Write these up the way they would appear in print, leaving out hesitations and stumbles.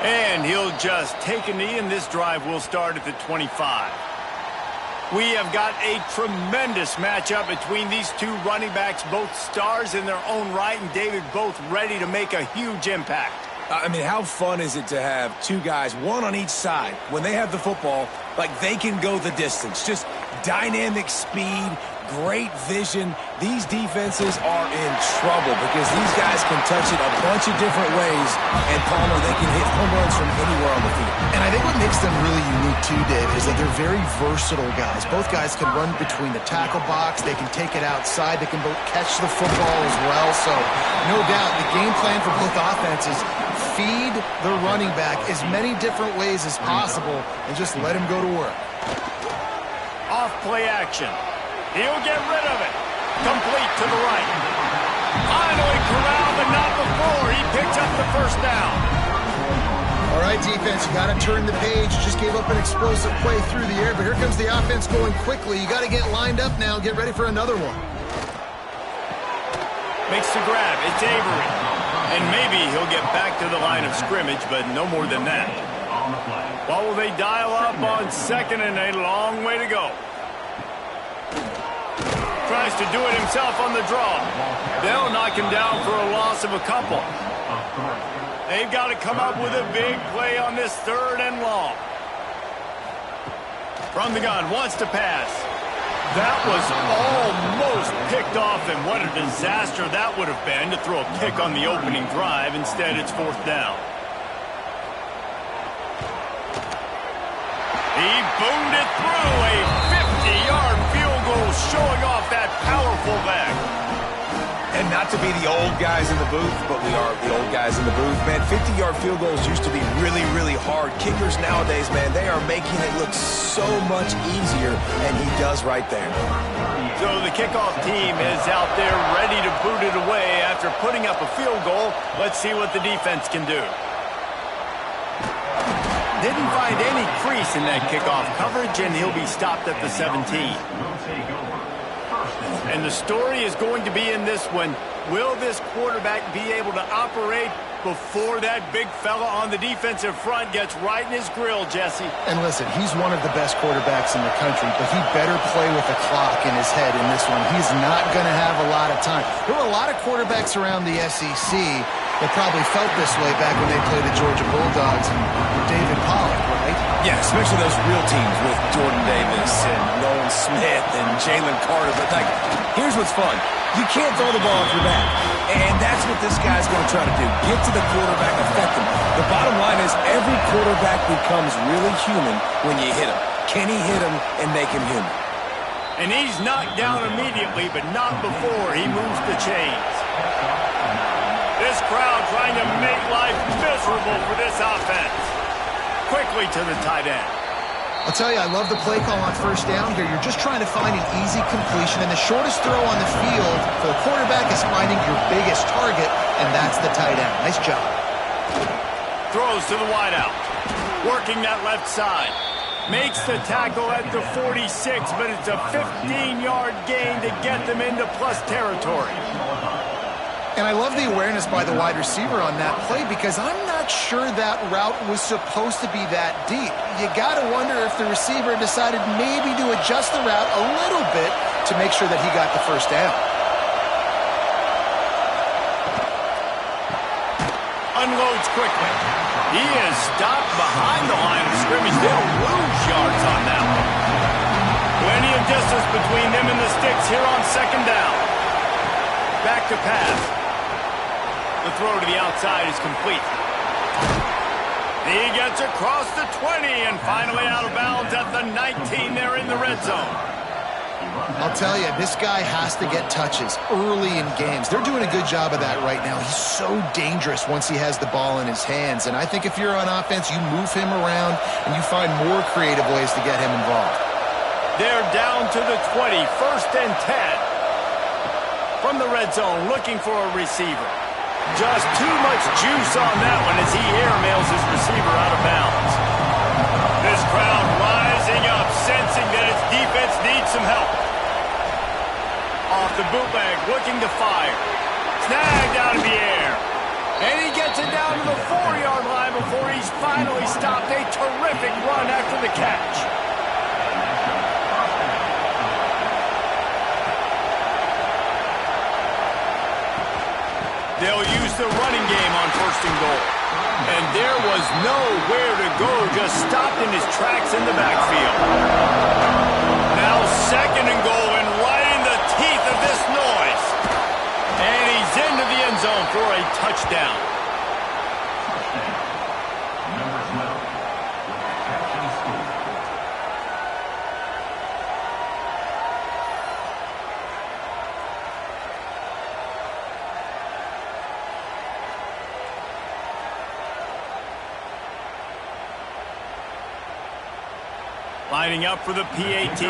And he'll just take a knee, and this drive will start at the 25. We have got a tremendous matchup between these two running backs, both stars in their own right, and David, both ready to make a huge impact. I mean, how fun is it to have two guys, one on each side, when they have the football, like they can go the distance. Just dynamic speed, great vision. These defenses are in trouble because these guys can touch it a bunch of different ways, and Palmer, they can hit home runs from anywhere on the field. And I think what makes them really unique too, Dave, is that they're very versatile guys. Both guys can run between the tackle box. They can take it outside. They can both catch the football as well. So, no doubt, the game plan for both offenses, feed the running back as many different ways as possible and just let him go to work. Off play action. He'll get rid of it. Complete to the right. Finally corralled, but not before. He picks up the first down. All right, defense, you got to turn the page. Just gave up an explosive play through the air, but here comes the offense going quickly. You got to get lined up now. Get ready for another one. Makes the grab. It's Avery. And maybe he'll get back to the line of scrimmage, but no more than that. What will they dial up on second and a long way to go? Tries to do it himself on the draw. They'll knock him down for a loss of a couple. They've got to come up with a big play on this third and long. From the gun, wants to pass. That was almost picked off, and what a disaster that would have been to throw a pick on the opening drive. Instead, it's fourth down. He boomed it through, a 50-yard field goal showing off that powerful leg. And not to be the old guys in the booth, but we are the old guys in the booth. Man, 50-yard field goals used to be really, really hard. Kickers nowadays, man, they are making it look so much easier, and he does right there. So the kickoff team is out there ready to boot it away after putting up a field goal. Let's see what the defense can do. Didn't find any crease in that kickoff coverage, and he'll be stopped at the 17. And the story is going to be in this one. Will this quarterback be able to operate before that big fella on the defensive front gets right in his grill, Jesse? And listen, he's one of the best quarterbacks in the country, but he better play with a clock in his head in this one. He's not going to have a lot of time. There were a lot of quarterbacks around the SEC that probably felt this way back when they played the Georgia Bulldogs and David Pollock, right? Yeah, especially those real teams with Jordan Davis and Nolan Smith and Jalen Carter. But, like, here's what's fun. You can't throw the ball off your back. And that's what this guy's going to try to do. Get to the quarterback, affect him. The bottom line is every quarterback becomes really human when you hit him. Can he hit him and make him human? And he's knocked down immediately, but not before he moves the chains. This crowd trying to make life miserable for this offense. Quickly to the tight end. I'll tell you, I love the play call on first down here. You're just trying to find an easy completion, and the shortest throw on the field for the quarterback is finding your biggest target, and that's the tight end. Nice job. Throws to the wideout. Working that left side. Makes the tackle at the 46, but it's a 15-yard gain to get them into plus territory. And I love the awareness by the wide receiver on that play because I'm not sure that route was supposed to be that deep. You got to wonder if the receiver decided maybe to adjust the route a little bit to make sure that he got the first down. Unloads quickly. He is stopped behind the line of scrimmage. They'll lose yards on that one. Plenty of distance between them and the sticks here on second down. Back to pass. The throw to the outside is complete. He gets across the 20 and finally out of bounds at the 19 there in the red zone. I'll tell you, this guy has to get touches early in games. They're doing a good job of that right now. He's so dangerous once he has the ball in his hands. And I think if you're on offense, you move him around and you find more creative ways to get him involved. They're down to the 20, first and 10. From the red zone, looking for a receiver. Just too much juice on that one as he airmails his receiver out of bounds. This crowd rising up, sensing that its defense needs some help. Off the bootleg, looking to fire. Snagged out of the air. And he gets it down to the 4-yard line before he's finally stopped a terrific run after the catch. They'll use the running game on 1st and goal. And there was nowhere to go, just stopped in his tracks in the backfield. Now 2nd and goal, and right in the teeth of this noise. And he's into the end zone for a touchdown. Lining up for the PAT.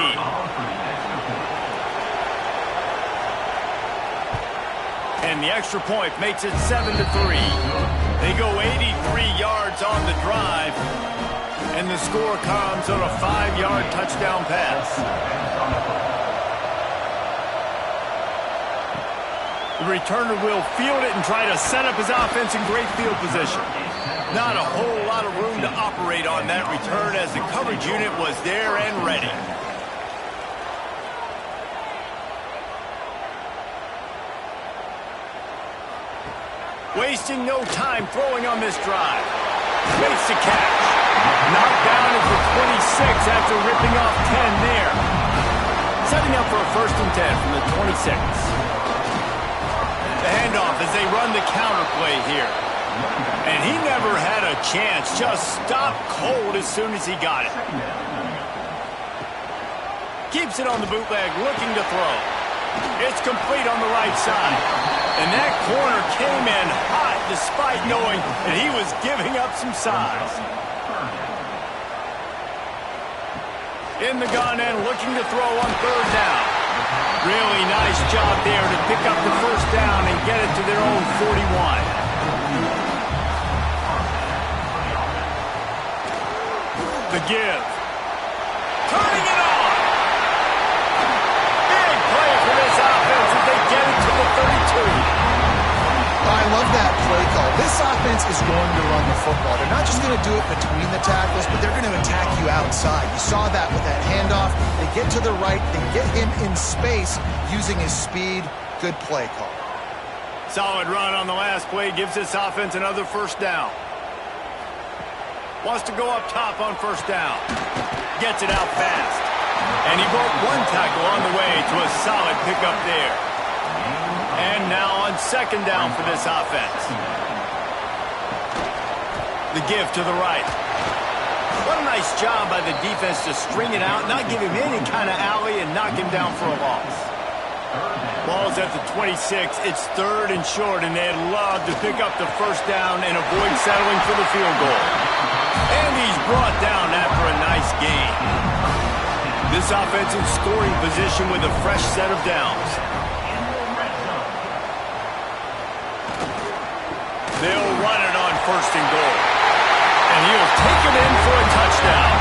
And the extra point makes it 7-3. They go 83 yards on the drive. And the score comes on a 5-yard touchdown pass. The returner will field it and try to set up his offense in great field position. Not a whole lot of room to operate on that return as the coverage unit was there and ready. Wasting no time throwing on this drive. Makes the catch. Knocked down at the 26 after ripping off 10 there. Setting up for a 1st and 10 from the 26. The handoff as they run the counter play here. And he never had a chance, just stopped cold as soon as he got it. Keeps it on the bootleg, looking to throw. It's complete on the right side. And that corner came in hot despite knowing that he was giving up some size. In the gun and looking to throw on 3rd down. Really nice job there to pick up the 1st down and get it to their own 41. The give. Turning it on. Big play for this offense as they get it to the 32. I love that play call. This offense is going to run the football. They're not just going to do it between the tackles, but they're going to attack you outside. You saw that with that handoff. They get to the right. They get him in space using his speed. Good play call. Solid run on the last play. Gives this offense another 1st down. Wants to go up top on 1st down. Gets it out fast. And he broke 1 tackle on the way to a solid pickup there. And now on 2nd down for this offense. The give to the right. What a nice job by the defense to string it out, not give him any kind of alley, and knock him down for a loss. Ball's at the 26. It's 3rd and short, and they'd love to pick up the 1st down and avoid settling for the field goal. And he's brought down after a nice gain. This offense in scoring position with a fresh set of downs. They'll run it on 1st and goal. And he'll take it in for a touchdown.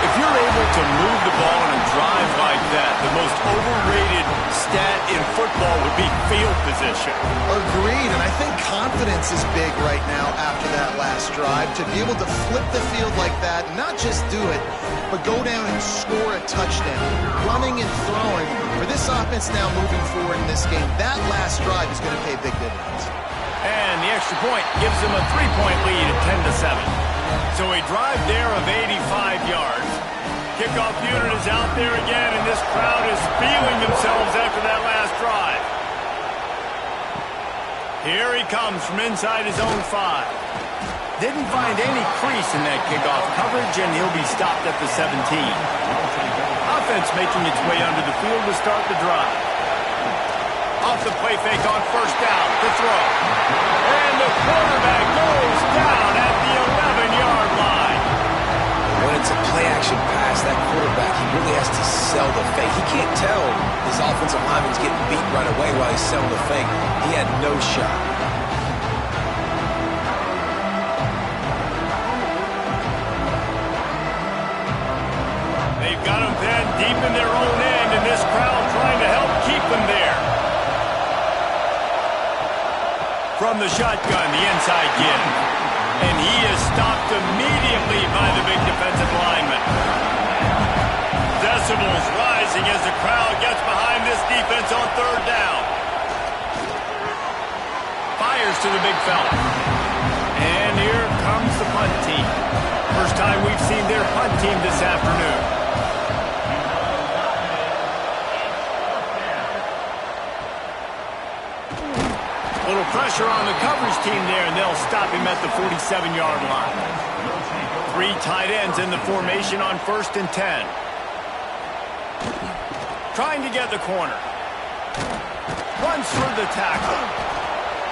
If you're able to move the ball in a drive like that, the most overrated stat in football would be field position. Agreed, and I think confidence is big right now after that last drive. To be able to flip the field like that, not just do it, but go down and score a touchdown. Running and throwing, for this offense now moving forward in this game, that last drive is going to pay big dividends. And the extra point gives them a 3-point lead at 10-7. So a drive there of 85 yards. Kickoff unit is out there again, and this crowd is feeling themselves after that last drive. Here he comes from inside his own 5. Didn't find any crease in that kickoff coverage, and he'll be stopped at the 17. Offense making its way under the field to start the drive. Off the play fake on 1st down, the throw. And the quarterback goes down at the 11-yard line. When it's a play-action pass, that quarterback, he really has to sell the fake. He can't tell his offensive lineman's getting beat right away while he's selling the fake. He had no shot. They've got him then deep in their own end, and this crowd trying to help keep them there. From the shotgun, the inside give. And he is stopped immediately by the big defensive lineman. Decibels rising as the crowd gets behind this defense on third down. Fires to the big fella. And here comes the punt team. First time we've seen their punt team this afternoon. Little pressure on the coverage team there, and they'll stop him at the 47-yard line. 3 tight ends in the formation on 1st and 10. Trying to get the corner. Runs through the tackle.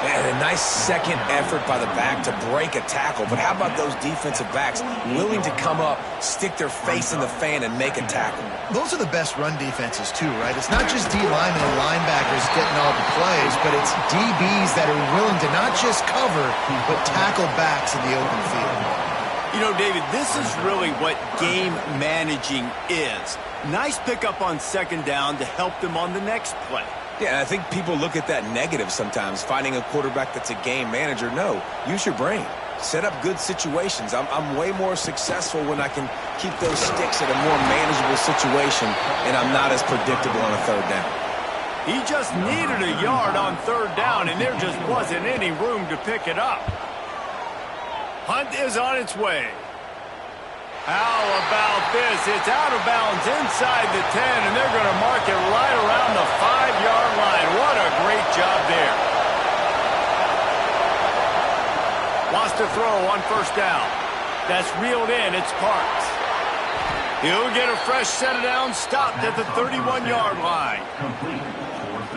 Man, a nice second effort by the back to break a tackle. But how about those defensive backs willing to come up, stick their face in the fan, and make a tackle? Those are the best run defenses, too, right? It's not just D linemen and linebackers getting all the plays, but it's DBs that are willing to not just cover, but tackle backs in the open field. You know, David, this is really what game managing is. Nice pickup on 2nd down to help them on the next play. Yeah, I think people look at that negative sometimes, finding a quarterback that's a game manager. No, use your brain. Set up good situations. I'm way more successful when I can keep those sticks at a more manageable situation, and I'm not as predictable on a 3rd down. He just needed a yard on 3rd down, and there just wasn't any room to pick it up. Hunt is on its way. How about this? It's out of bounds inside the 10, and they're going to mark it right around the 5-yard line. What a great job there. Wants to throw on 1st down. That's reeled in. It's Parks. He'll get a fresh set of downs, stopped at the 31-yard line.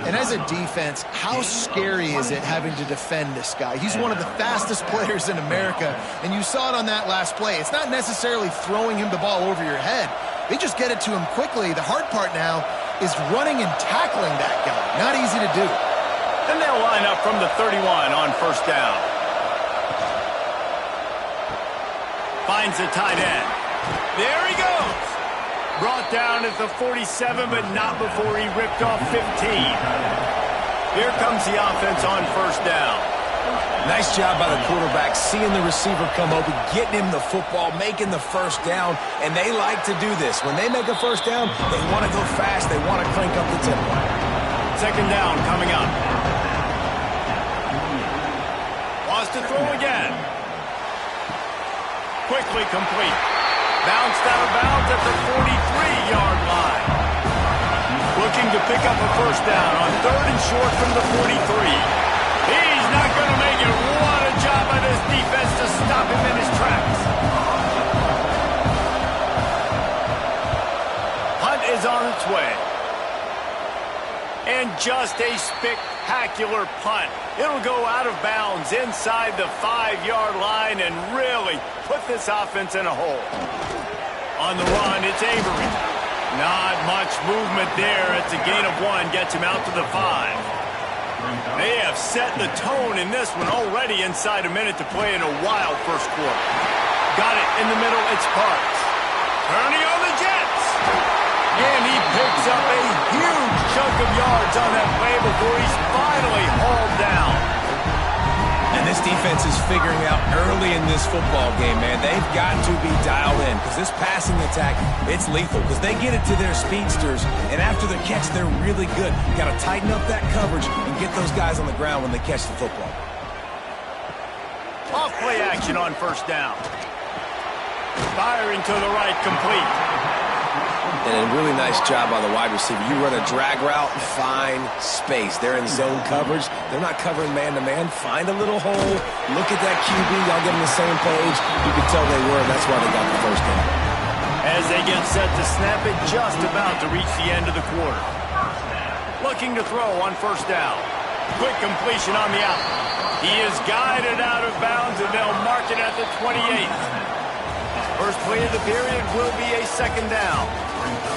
And as a defense, how scary is it having to defend this guy? He's one of the fastest players in America, and you saw it on that last play. It's not necessarily throwing him the ball over your head. They just get it to him quickly. The hard part now is running and tackling that guy. Not easy to do. And they'll line up from the 31 on 1st down. Finds a tight end. There he goes. Brought down at the 47, but not before he ripped off 15. Here comes the offense on 1st down. Nice job by the quarterback, seeing the receiver come open, getting him the football, making the 1st down, and they like to do this. When they make a 1st down, they want to go fast, they want to crank up the tempo. 2nd down coming up. Wants to throw again. Quickly complete. Bounced out of bounds at the 43-yard line. Looking to pick up a 1st down on 3rd and short from the 43. He's not going to make it. What a job by this defense to stop him in his tracks. Hunt is on its way. And just a spectacular punt. It'll go out of bounds inside the 5-yard line and really put this offense in a hole. On the run, it's Avery. Not much movement there. It's a gain of 1. Gets him out to the 5. They have set the tone in this one already inside a minute to play in a wild first quarter. Got it in the middle. It's Parks. Turning on the Jets. And he picks up a huge chunk of yards on that play before he's finally hauled down. And this defense is figuring out early in this football game, man, they've got to be dialed in because this passing attack, it's lethal because they get it to their speedsters, and after the catch, they're really good. Got to tighten up that coverage and get those guys on the ground when they catch the football. Off play action on 1st down. Firing to the right, complete. And a really nice job by the wide receiver. You run a drag route, find space. They're in zone coverage. They're not covering man-to-man. Find a little hole. Look at that QB. Y'all get on the same page. You can tell they were. That's why they got the 1st down. As they get set to snap it, just about to reach the end of the quarter. Looking to throw on 1st down. Quick completion on the out. He is guided out of bounds, and they'll mark it at the 28th. First play of the period will be a 2nd down.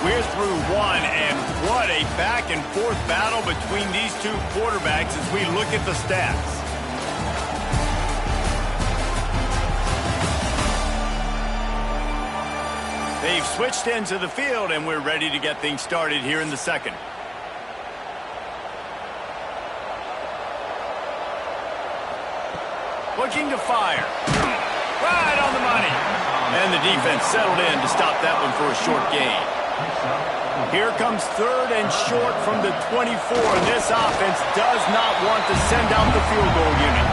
We're through 1, and what a back-and-forth battle between these two quarterbacks as we look at the stats. They've switched into the field, and we're ready to get things started here in the 2nd. Looking to fire. Right on the money. the defense settled in to stop that one for a short gain. Here comes 3rd and short from the 24, and this offense does not want to send out the field goal unit.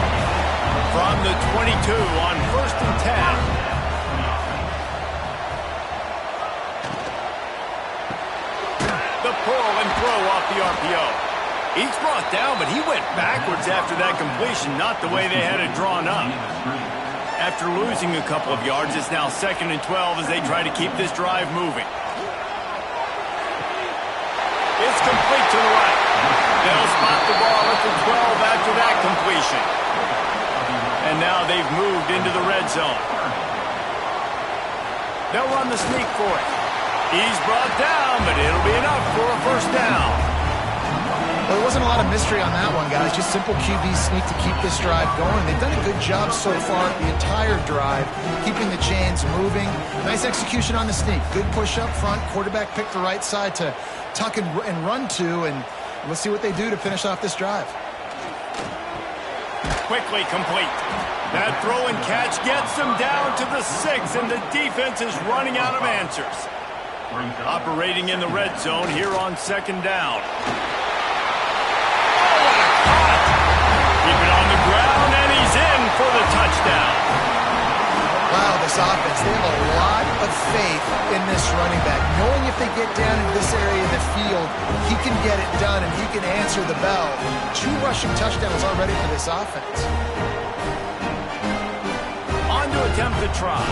From the 22 on 1st and 10. The pull and throw off the RPO. He's brought down, but he went backwards after that completion, not the way they had it drawn up. After losing a couple of yards, it's now 2nd and 12 as they try to keep this drive moving. It's complete to the right. They'll spot the ball at the 12 after that completion. And now they've moved into the red zone. They'll run the sneak for it. He's brought down, but it'll be enough for a 1st down. Well, there wasn't a lot of mystery on that one, guys. Just simple QB sneak to keep this drive going. They've done a good job so far the entire drive, keeping the chains moving. Nice execution on the sneak. Good push up front. Quarterback picked the right side to tuck and run to, and let's see what they do to finish off this drive. Quickly complete. That throw and catch gets them down to the 6, and the defense is running out of answers. Operating in the red zone here on 2nd down. Keep it on the ground, and he's in for the touchdown. Wow, this offense, they have a lot of faith in this running back. Knowing if they get down into this area of the field, he can get it done, and he can answer the bell. 2 rushing touchdowns already for this offense. On to attempt the try.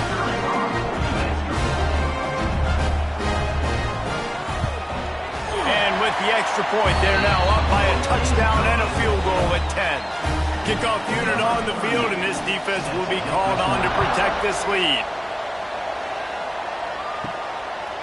And with the extra point, they're now up by a touchdown and a field goal at 10. Kickoff unit on the field, and this defense will be called on to protect this lead.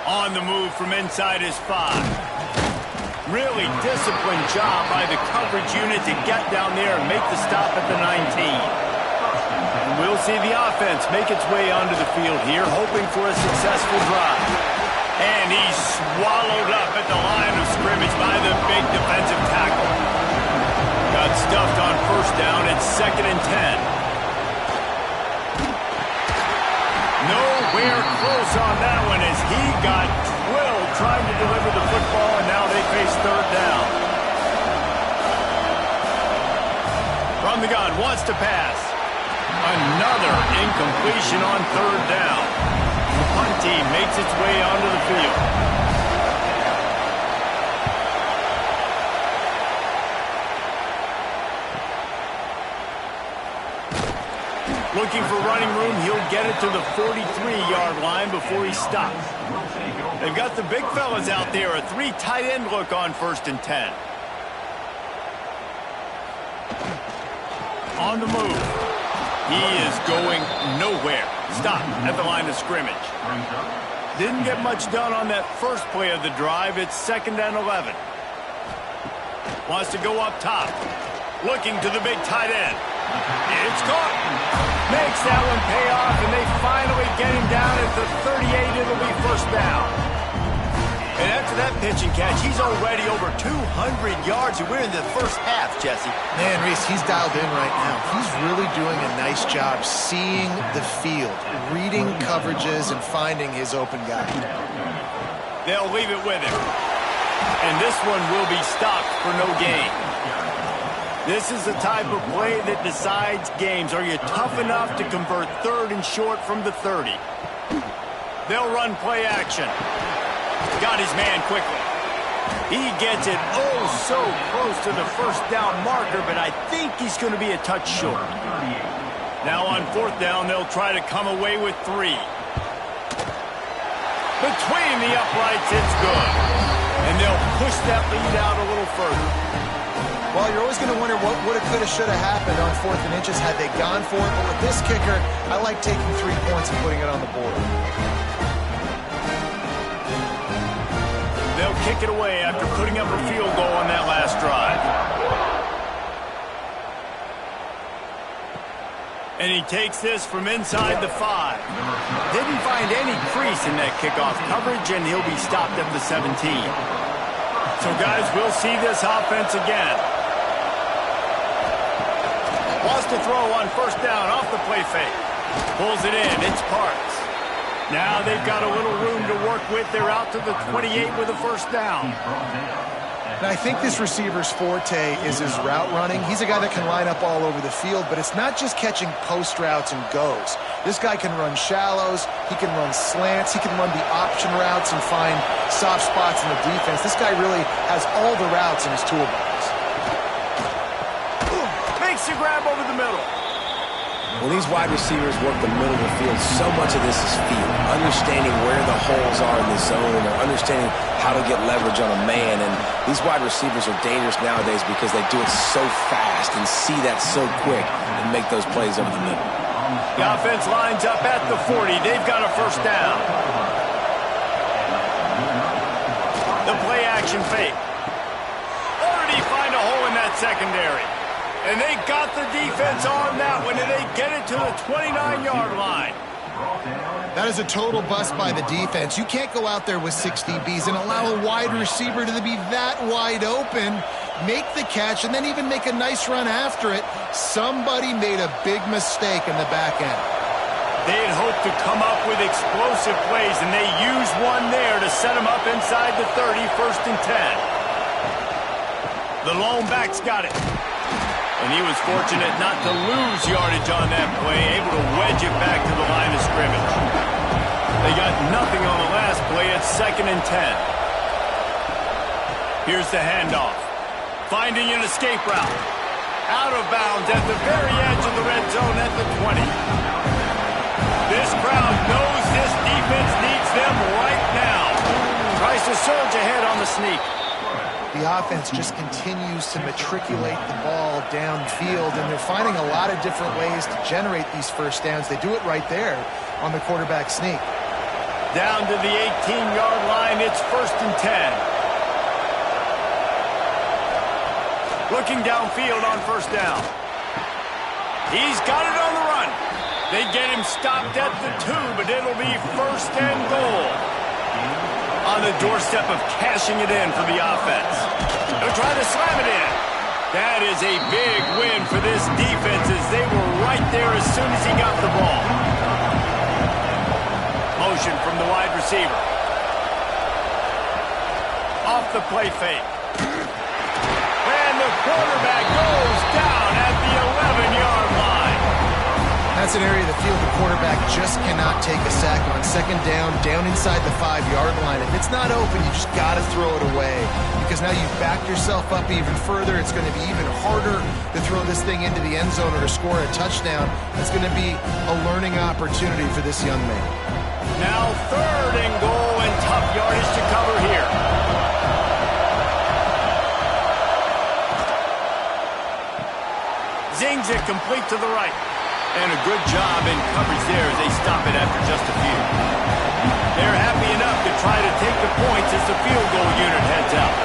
On the move from inside his 5. Really disciplined job by the coverage unit to get down there and make the stop at the 19. And we'll see the offense make its way onto the field here, hoping for a successful drive. And he's swallowed up at the line of scrimmage by the big defensive tackle. Got stuffed on 1st down. It's 2nd and 10. Nowhere close on that one as he got twilled trying to deliver the football, and now they face 3rd down. From the gun, wants to pass. Another incompletion on 3rd down. The punt team makes its way onto the field. Looking for running room, he'll get it to the 43-yard line before he stops. They've got the big fellas out there, a 3 tight end look on 1st and 10. On the move. He is going nowhere. Stop at the line of scrimmage. Didn't get much done on that first play of the drive. It's 2nd and 11. Wants to go up top. Looking to the big tight end. It's caught. Makes that one pay off, and they finally get him down at the 38. It'll be 1st down. And after that pitch and catch, he's already over 200 yards, and we're in the 1st half, Jesse. Man, Reese, he's dialed in right now. He's really doing a nice job seeing the field, reading coverages, and finding his open guy. They'll leave it with him. And this one will be stopped for no gain. This is the type of play that decides games. Are you tough enough to convert 3rd and short from the 30? They'll run play action. Got his man quickly. He gets it oh so close to the 1st down marker, but I think he's going to be a touch short. Now on 4th down, they'll try to come away with 3. Between the uprights, it's good. And they'll push that lead out a little further. Well, you're always going to wonder what woulda, coulda, shoulda happened on 4th and inches had they gone for it. But with this kicker, I like taking 3 points and putting it on the board. They'll kick it away after putting up a field goal on that last drive. And he takes this from inside the 5. Didn't find any crease in that kickoff coverage, and he'll be stopped at the 17. So, guys, we'll see this offense again. Wants to throw on 1st down off the play fake. Pulls it in. It's Parks. Now they've got a little room to work with. They're out to the 28 with a first down. And I think this receiver's forte is his route running. He's a guy that can line up all over the field, but it's not just catching post routes and goes. This guy can run shallows, he can run slants, he can run the option routes and find soft spots in the defense. This guy really has all the routes in his toolbox. Makes the grab over the middle. When these wide receivers work the middle of the field, so much of this is feel. Understanding where the holes are in the zone or understanding how to get leverage on a man. And these wide receivers are dangerous nowadays because they do it so fast and see that so quick and make those plays over the middle. The offense lines up at the 40. They've got a first down. The play action fake. Already find a hole in that secondary. And they got the defense on that one, and they get it to the 29-yard line. That is a total bust by the defense. You can't go out there with 6 DBs and allow a wide receiver to be that wide open, make the catch, and then even make a nice run after it. Somebody made a big mistake in the back end. They had hoped to come up with explosive plays, and they used one there to set them up inside the 30, 1st and 10. The lone back's got it. And he was fortunate not to lose yardage on that play, able to wedge it back to the line of scrimmage. They got nothing on the last play. It's 2nd and 10. Here's the handoff. Finding an escape route. Out of bounds at the very edge of the red zone at the 20. This crowd knows this defense needs them right now. Tries to surge ahead on the sneak. The offense just continues to matriculate the ball downfield, and they're finding a lot of different ways to generate these first downs. They do it right there on the quarterback sneak. Down to the 18-yard line, it's 1st and 10. Looking downfield on first down. He's got it on the run. They get him stopped at the 2, but it'll be 1st and goal. On the doorstep of cashing it in for the offense. They'll try to slam it in. That is a big win for this defense as they were right there as soon as he got the ball. Motion from the wide receiver. Off the play fake. And the quarterback goes down at the 11-yard line. That's an area of the field the quarterback just cannot take a sack on. 2nd down inside the 5-yard line. If it's not open, you just got to throw it away because now you've backed yourself up even further. It's going to be even harder to throw this thing into the end zone or to score a touchdown. It's going to be a learning opportunity for this young man. Now 3rd and goal and tough yardage to cover here. Zings it complete to the right. And a good job in coverage there as they stop it after just a few. They're happy enough to try to take the points as the field goal unit heads out.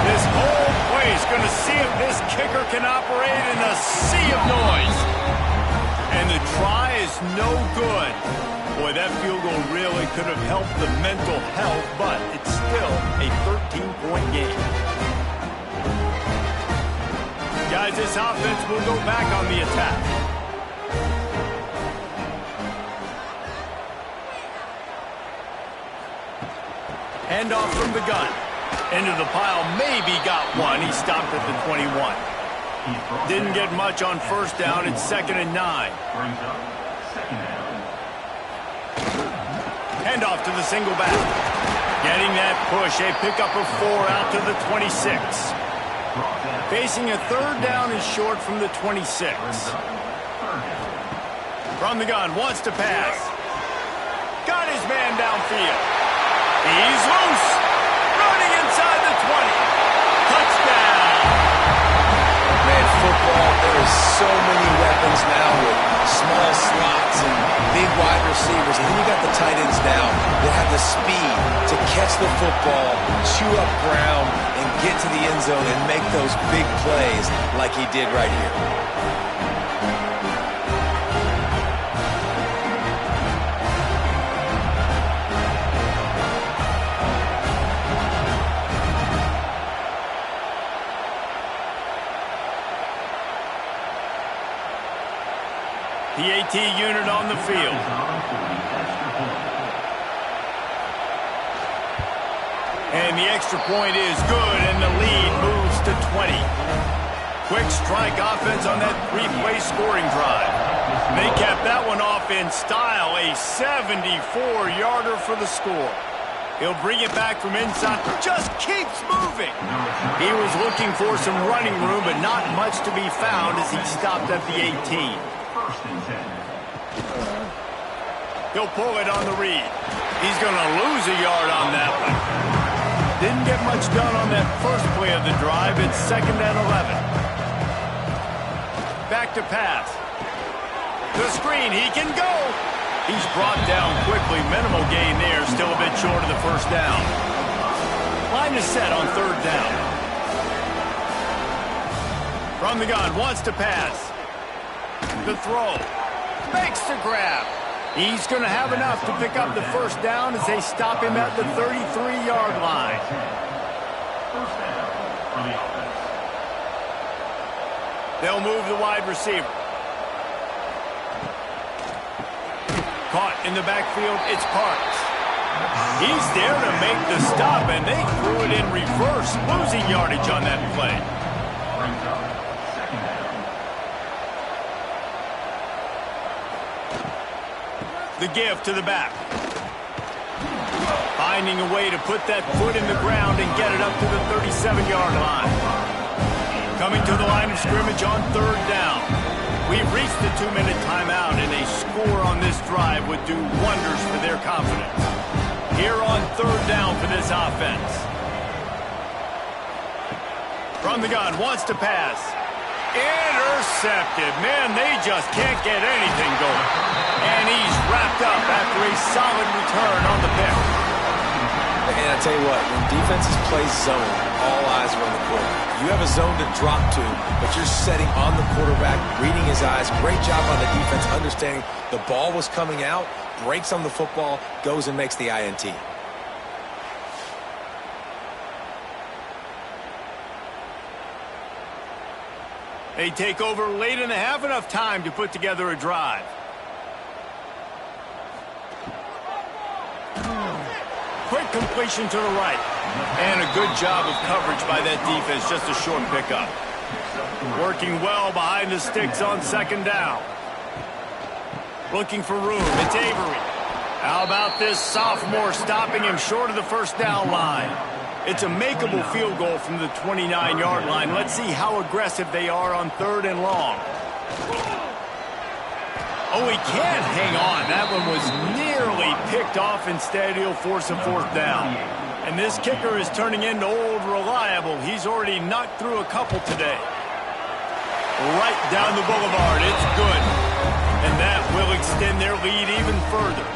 This whole play is going to see if this kicker can operate in a sea of noise. And the try is no good. Boy, that field goal really could have helped the mental health, but it's still a 13-point game. Guys, this offense will go back on the attack. Handoff from the gun. Into the pile, maybe got one. He stopped at the 21. Didn't get much on first down. It's 2nd and 9. Handoff to the single back. Getting that push. A pickup of 4 out to the 26. Facing a 3rd down and short from the 26. From the gun, wants to pass. Got his man downfield. He's loose. Running inside the 20. Touchdown. Man, football, there is so many weapons now with small slots and big wide receivers. And then you got the tight ends now that have the speed to catch the football, chew up ground, and get to the end zone and make those big plays like he did right here. The AT unit on the field. And the extra point is good, and the lead moves to 20. Quick strike offense on that three-play scoring drive. They capped that one off in style, a 74-yarder for the score. He'll bring it back from inside, just keeps moving. He was looking for some running room, but not much to be found as he stopped at the 18. He'll pull it on the read. He's going to lose a yard on that one. Didn't get much done on that first play of the drive. It's 2nd and 11. Back to pass. The screen, he can go. He's brought down quickly. Minimal gain there, still a bit short of the first down. Line is set on 3rd down. From the gun, wants to pass. The throw. Makes the grab. He's going to have enough to pick up the first down as they stop him at the 33-yard line. They'll move the wide receiver. Caught in the backfield, it's Parks. He's there to make the stop, and they threw it in reverse, losing yardage on that play. The give to the back. Finding a way to put that foot in the ground and get it up to the 37-yard line. Coming to the line of scrimmage on 3rd down. We've reached the 2-minute timeout, and a score on this drive would do wonders for their confidence. Here on 3rd down for this offense. From the gun, wants to pass. Intercepted. Man, they just can't get anything going. And he's wrapped up after a solid return on the pick. And I tell you what, when defenses play zone, all eyes are on the quarterback. You have a zone to drop to, but you're setting on the quarterback, reading his eyes. Great job on the defense, understanding the ball was coming out, breaks on the football, goes and makes the INT. They take over late and they have enough time to put together a drive. Quick completion to the right. And a good job of coverage by that defense, just a short pickup. Working well behind the sticks on 2nd down. Looking for room, it's Avery. How about this sophomore stopping him short of the first down line? It's a makeable field goal from the 29-yard line. Let's see how aggressive they are on 3rd and long. Oh, he can't hang on. That one was nearly picked off. Instead, he'll force a 4th down. And this kicker is turning into old reliable. He's already knocked through a couple today. Right down the boulevard. It's good. And that will extend their lead even further.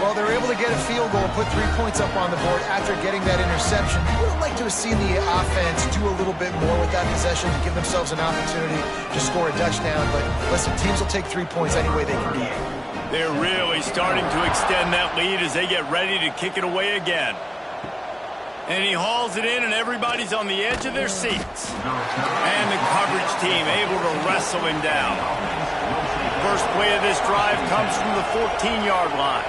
Well, they're able to get a field goal, put 3 points up on the board after getting that interception. I would like to have seen the offense do a little bit more with that possession to give themselves an opportunity to score a touchdown. But listen, teams will take 3 points any way they can get it. They're really starting to extend that lead as they get ready to kick it away again. And he hauls it in, and everybody's on the edge of their seats. And the coverage team able to wrestle him down. First play of this drive comes from the 14-yard line.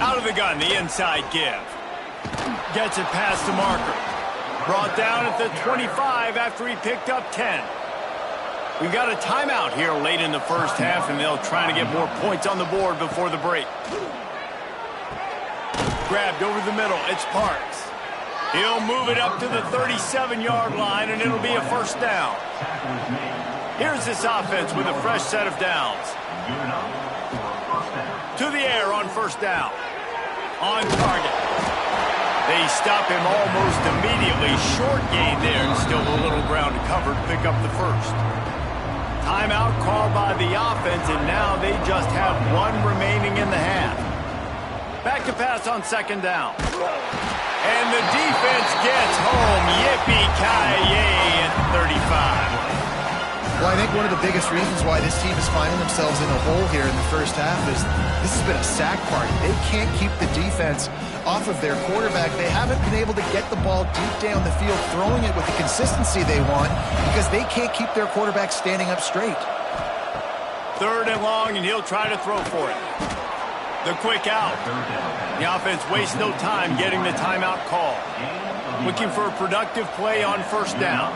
Out of the gun, the inside give. Gets it past the marker. Brought down at the 25 after he picked up 10. We've got a timeout here late in the first half, and they'll try to get more points on the board before the break. Grabbed over the middle, it's Parks. He'll move it up to the 37-yard line, and it'll be a first down. Here's this offense with a fresh set of downs. To the air on first down. On target. They stop him almost immediately. Short gain there, and still a little ground to cover to pick up the first. Timeout called by the offense, and now they just have one remaining in the half. Back to pass on 2nd down. And the defense gets home. Yippee-ki-yay at 35. Well, I think one of the biggest reasons why this team is finding themselves in a hole here in the first half is this has been a sack party. They can't keep the defense off of their quarterback. They haven't been able to get the ball deep down the field, throwing it with the consistency they want because they can't keep their quarterback standing up straight. 3rd and long, and he'll try to throw for it. The quick out. The offense wastes no time getting the timeout call. Looking for a productive play on first down.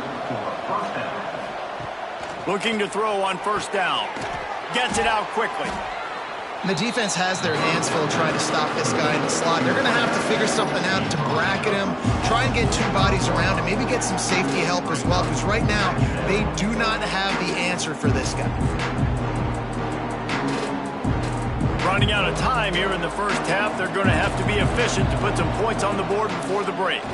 Looking to throw on first down. Gets it out quickly. And the defense has their hands full trying to stop this guy in the slot. They're going to have to figure something out to bracket him, try and get two bodies around him, maybe get some safety help as well, because right now they do not have the answer for this guy. Running out of time here in the first half, they're going to have to be efficient to put some points on the board before the break.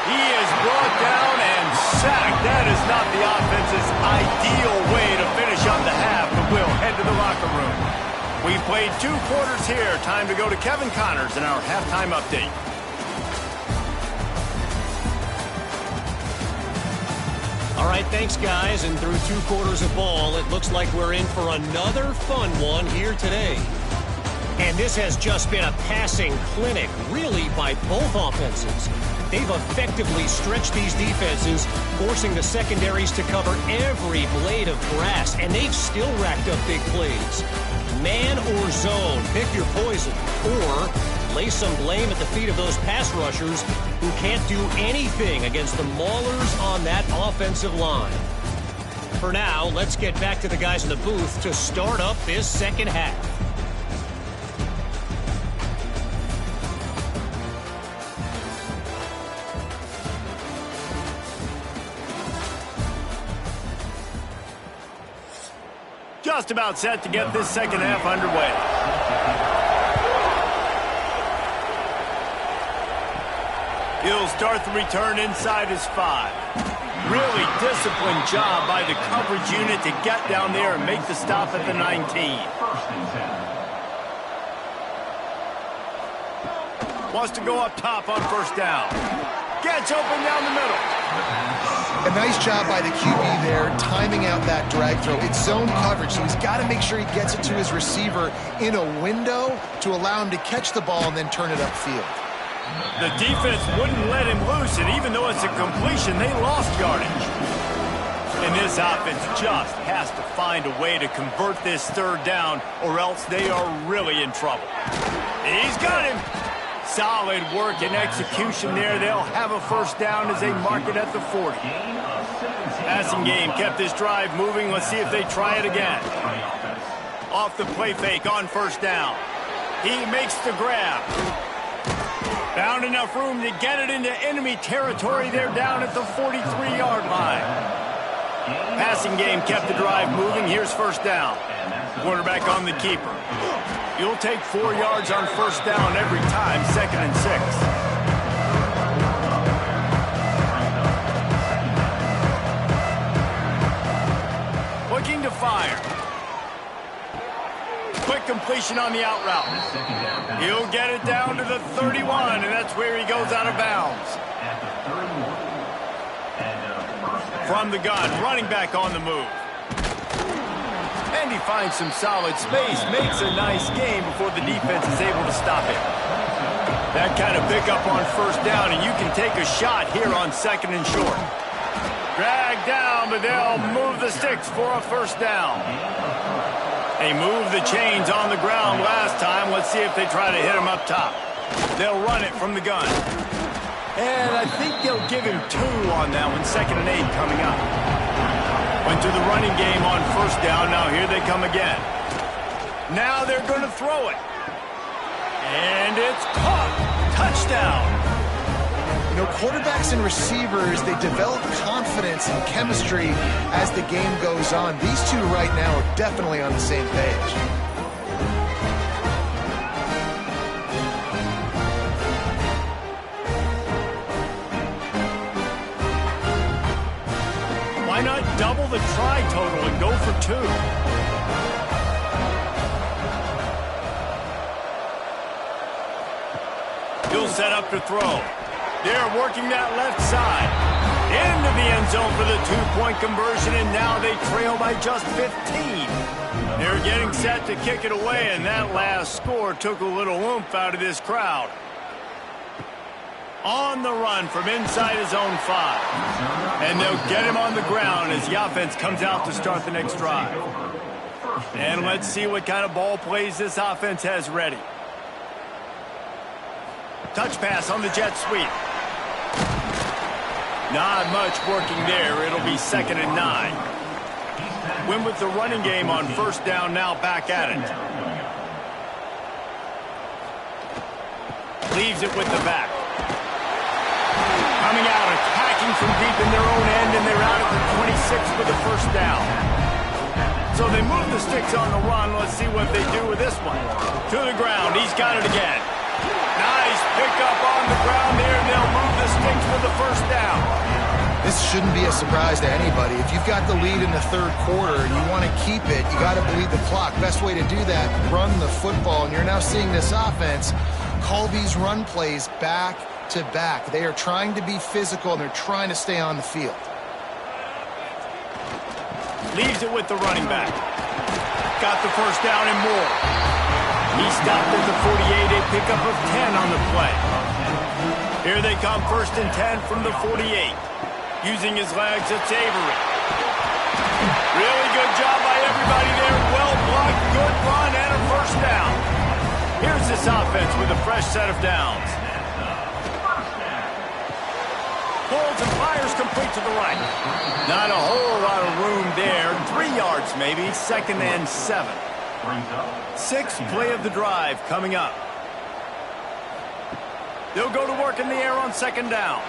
He is brought down and sacked. That is not the offense's ideal way to finish up the half, but we'll head to the locker room. We've played 2 quarters here. Time to go to Kevin Connors in our halftime update. All right, thanks, guys. And through 2 quarters of ball, it looks like we're in for another fun one here today. And this has just been a passing clinic, really, by both offenses. They've effectively stretched these defenses, forcing the secondaries to cover every blade of grass, and they've still racked up big plays. Man or zone, pick your poison, or lay some blame at the feet of those pass rushers who can't do anything against the maulers on that offensive line. For now, let's get back to the guys in the booth to start up this second half. Just about set to get this second half underway. He'll start the return inside his 5. Really disciplined job by the coverage unit to get down there and make the stop at the 19. Wants to go up top on first down. Gets open down the middle. A nice job by the QB there, timing out that drag throw. It's zone coverage, so he's got to make sure he gets it to his receiver in a window to allow him to catch the ball and then turn it upfield. The defense wouldn't let him loose, and even though it's a completion, they lost yardage. And this offense just has to find a way to convert this third down, or else they are really in trouble. He's got him. Solid work and execution there. They'll have a first down as they mark it at the 40. Passing game kept this drive moving. Let's see if they try it again. Off the play fake on first down. He makes the grab. Found enough room to get it into enemy territory. They're down at the 43-yard line. Passing game kept the drive moving. Here's first down. Quarterback on the keeper. You'll take 4 yards on first down every time, 2nd and 6. Looking to fire. Quick completion on the out route. He'll get it down to the 31, and that's where he goes out of bounds. From the gun, running back on the move. And he finds some solid space, makes a nice game before the defense is able to stop it. That kind of pickup on first down, and you can take a shot here on 2nd and short. Dragged down, but they'll move the sticks for a first down. They moved the chains on the ground last time. Let's see if they try to hit him up top. They'll run it from the gun. And I think they'll give him 2 on that one, 2nd and 8 coming up. Went to the running game on first down. Now here they come again. Now they're going to throw it. And it's caught. Touchdown. You know, quarterbacks and receivers, they develop confidence and chemistry as the game goes on. These two right now are definitely on the same page. Why not double the try total and go for 2? He'll set up to throw. They're working that left side. Into the end zone for the 2-point conversion, and now they trail by just 15. They're getting set to kick it away, and that last score took a little oomph out of this crowd. On the run from inside his own 5. And they'll get him on the ground as the offense comes out to start the next drive. And let's see what kind of ball plays this offense has ready. Touch pass on the jet sweep. Not much working there. It'll be 2nd and 9. Win with the running game on 1st down, now back at it. Leaves it with the back. Coming out, attacking from deep in their own end, and they're out at the 26 with the 1st down. So they move the sticks on the run. Let's see what they do with this one. To the ground. He's got it again. Nice pickup on the ground there. They'll move the sticks for the 1st down. This shouldn't be a surprise to anybody. If you've got the lead in the 3rd quarter and you want to keep it, you got to bleed the clock. Best way to do that, run the football. And you're now seeing this offense call these run plays back to back. They are trying to be physical, and they're trying to stay on the field. Leaves it with the running back. Got the 1st down and more. He stopped at the 48, a pickup of 10 on the play. Here they come, 1st and 10 from the 48. Using his legs, it's Avery. Really good job by everybody there. Well blocked, good run, and a 1st down. Here's this offense with a fresh set of downs. Pulls and fires complete to the right. Not a whole lot of room there. 3 yards maybe, 2nd and 7. 6th play of the drive coming up. They'll go to work in the air on 2nd down.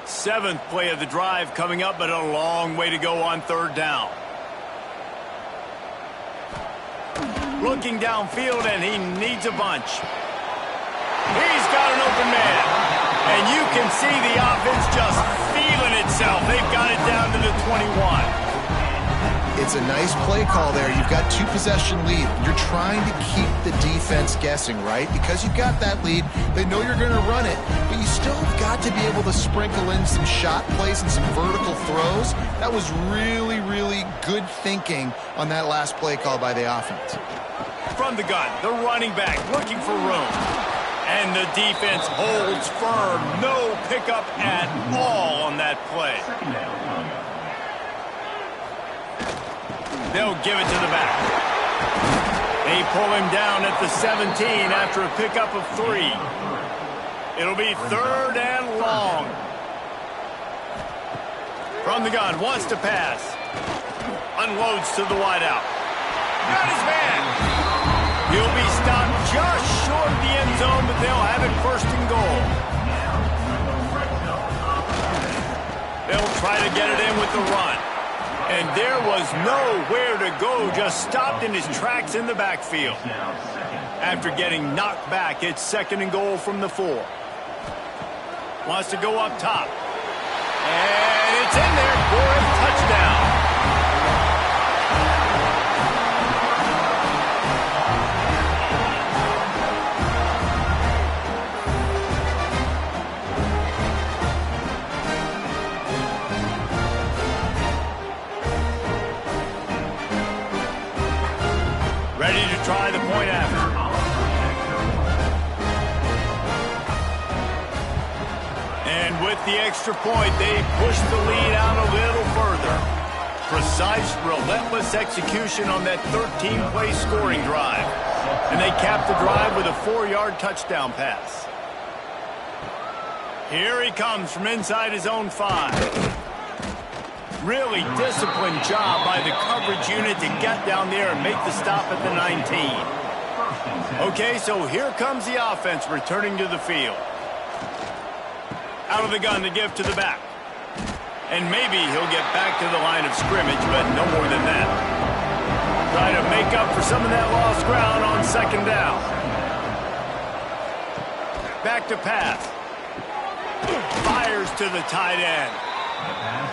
Seventh play of the drive coming up, but a long way to go on 3rd down. Looking downfield, and he needs a bunch. He's got an open man. And you can see the offense just feeling itself. They've got it down to the 21. It's a nice play call there. You've got 2-possession lead. You're trying to keep the defense guessing, right? Because you've got that lead, they know you're going to run it, but you still have got to be able to sprinkle in some shot plays and some vertical throws. That was really, really good thinking on that last play call by the offense. From the gun, the running back looking for room. And the defense holds firm. No pickup at all on that play. They'll give it to the back. They pull him down at the 17 after a pickup of 3. It'll be 3rd and long. From the gun, wants to pass. Unloads to the wideout. Got his man. He'll be stopped just short of the end zone, but they'll have it 1st and goal. They'll try to get it in with the run. And there was nowhere to go, just stopped in his tracks in the backfield. After getting knocked back, it's 2nd and goal from the 4. Wants to go up top. And it's in there for a touchdown. Ready to try the point after. And with the extra point, they push the lead out a little further. Precise, relentless execution on that 13-play scoring drive. And they cap the drive with a 4-yard touchdown pass. Here he comes from inside his own 5. Really disciplined job by the coverage unit to get down there and make the stop at the 19. Okay, so here comes the offense returning to the field. Out of the gun to give to the back. And maybe he'll get back to the line of scrimmage, but no more than that. Try to make up for some of that lost ground on 2nd down. Back to pass. Fires to the tight end.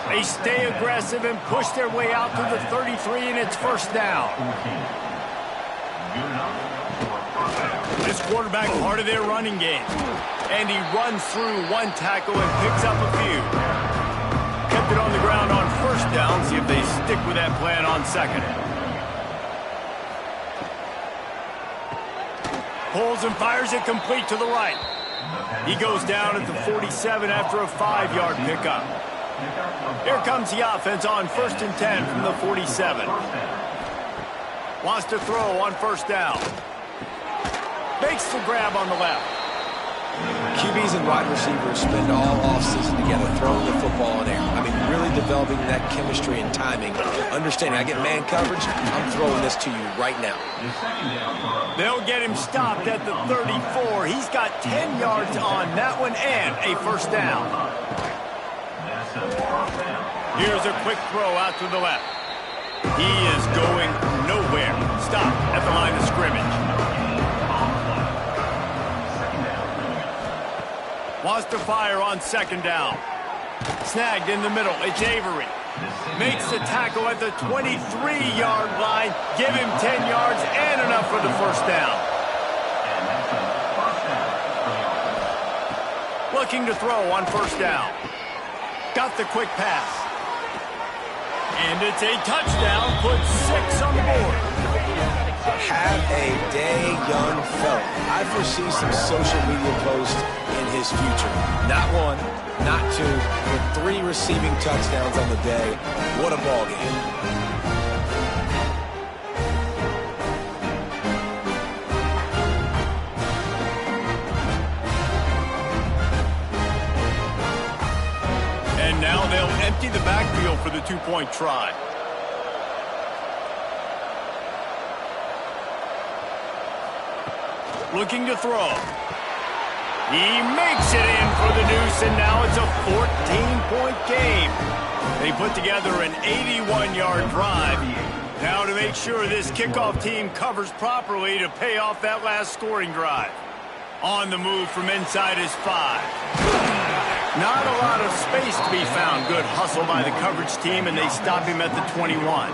They stay aggressive and push their way out to the 33, and it's 1st down. This quarterback part of their running game. And he runs through one tackle and picks up a few. Kept it on the ground on first down. See if they stick with that plan on second. Pulls and fires it complete to the right. He goes down at the 47 after a 5-yard pickup. Here comes the offense on 1st and 10 from the 47. Wants to throw on first down. Makes the grab on the left. QBs and wide receivers spend all offseason together throwing the football in air. I mean, really developing that chemistry and timing. Understanding I get man coverage, I'm throwing this to you right now. They'll get him stopped at the 34. He's got 10 yards on that one and a first down. Here's a quick throw out to the left. He is going nowhere. Stop at the line of scrimmage. Wants to fire on second down. Snagged in the middle. It's Avery. Makes the tackle at the 23-yard line. Give him 10 yards and enough for the first down. Looking to throw on first down. Got the quick pass. And it's a touchdown. Put 6 on the board. Have a day, young fella. I foresee some social media posts in his future. Not 1, not 2, but 3 receiving touchdowns on the day. What a ball game. And now they'll empty the backfield for the 2-point try. Looking to throw. He makes it in for the deuce, and now it's a 14-point game. They put together an 81-yard drive. Now to make sure this kickoff team covers properly to pay off that last scoring drive. On the move from inside his 5. Not a lot of space to be found. Good hustle by the coverage team, and they stop him at the 21.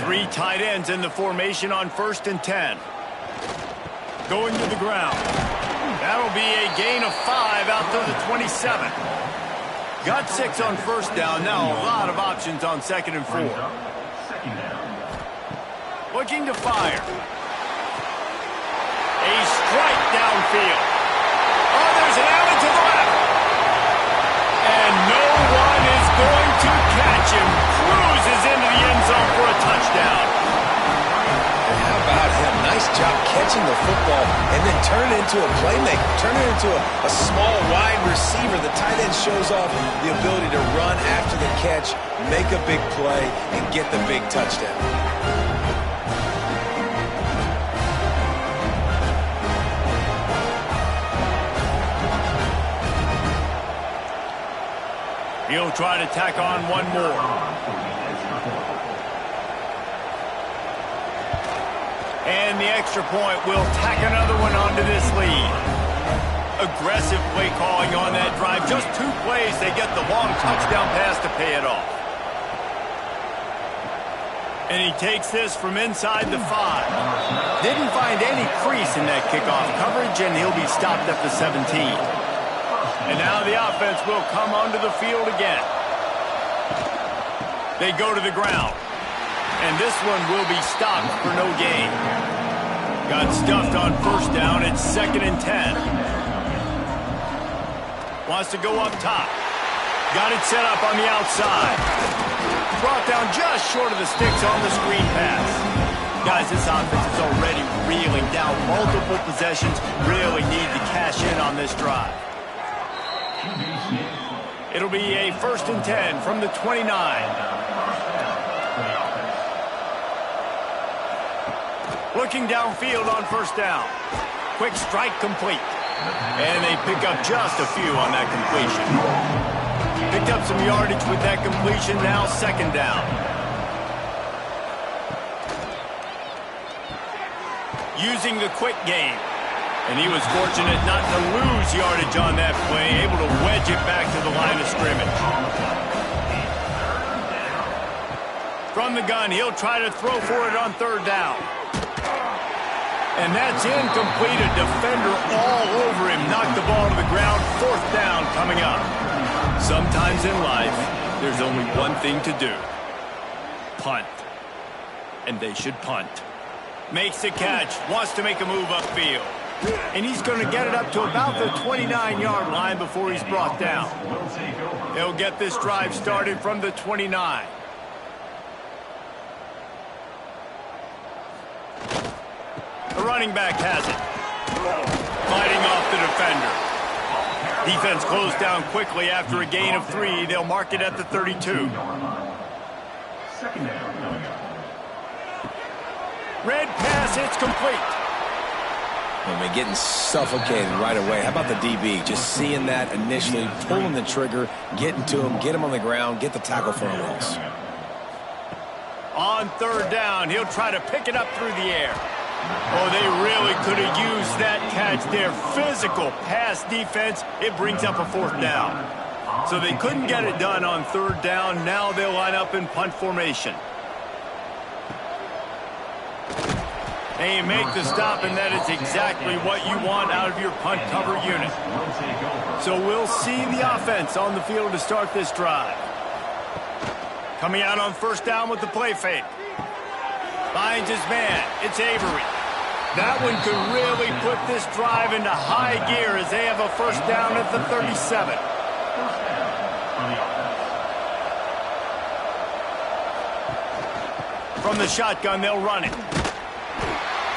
3 tight ends in the formation on 1st and 10. Going to the ground. That'll be a gain of 5 out to the 27. Got 6 on first down. Now a lot of options on 2nd and 4. Looking to fire. A strike downfield. Oh, there's an alley to the left. And no one is going to catch him. Cruises into the end zone for a touchdown. How about him? Nice job catching the football and then turn it into a playmaker. Turn it into a small wide receiver. The tight end shows off the ability to run after the catch, make a big play, and get the big touchdown. He'll try to tack on one more. And the extra point will tack another one onto this lead. Aggressive play calling on that drive. Just 2 plays, they get the long touchdown pass to pay it off. And he takes this from inside the 5. Didn't find any crease in that kickoff coverage, and he'll be stopped at the 17. And now the offense will come onto the field again. They go to the ground. And this one will be stopped for no gain. Got stuffed on first down. It's 2nd and 10. Wants to go up top. Got it set up on the outside. Brought down just short of the sticks on the screen pass. Guys, this offense is already reeling down multiple possessions. Really need to cash in on this drive. It'll be a 1st and 10 from the 29. Looking downfield on first down. Quick strike complete. And they pick up just a few on that completion. Picked up some yardage with that completion. Now 2nd down. Using the quick game. And he was fortunate not to lose yardage on that play. Able to wedge it back to the line of scrimmage. From the gun, he'll try to throw for it on 3rd down. And that's incomplete. A defender all over him. Knocked the ball to the ground. 4th down coming up. Sometimes in life, there's only one thing to do. Punt. And they should punt. Makes the catch. Wants to make a move upfield. And he's going to get it up to about the 29-yard line before he's brought down. He'll get this drive started from the 29. The running back has it. Fighting off the defender. Defense closed down quickly after a gain of 3. They'll mark it at the 32. Red pass, it's complete. I mean, getting suffocated right away. How about the DB? Just seeing that initially, pulling the trigger, getting to him, get him on the ground, get the tackle for a loss. On 3rd down, he'll try to pick it up through the air. Oh, they really could have used that catch there. Physical pass defense. It brings up a 4th down. So they couldn't get it done on 3rd down. Now they'll line up in punt formation. They make the stop, and that is exactly what you want out of your punt cover unit. So we'll see the offense on the field to start this drive. Coming out on 1st down with the play fake. Finds his man. It's Avery. That one could really put this drive into high gear as they have a 1st down at the 37. From the shotgun, they'll run it.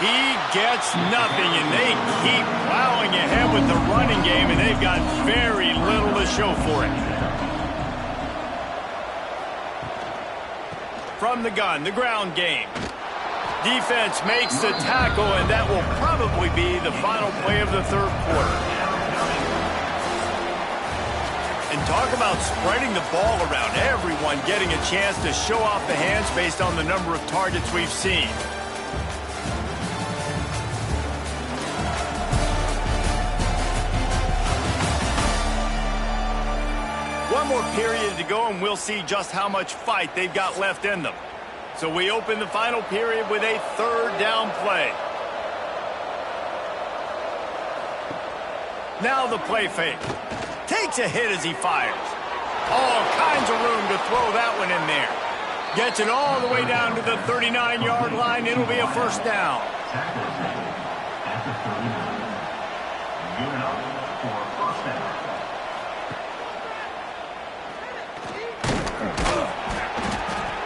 He gets nothing, and they keep plowing ahead with the running game, and they've got very little to show for it. From the gun, the ground game. Defense makes the tackle, and that will probably be the final play of the 3rd quarter. And talk about spreading the ball around. Everyone getting a chance to show off the hands based on the number of targets we've seen. One more period to go, and we'll see just how much fight they've got left in them. So we open the final period with a 3rd down play. Now the play fake. Takes a hit as he fires. All kinds of room to throw that one in there. Gets it all the way down to the 39-yard line. It'll be a 1st down.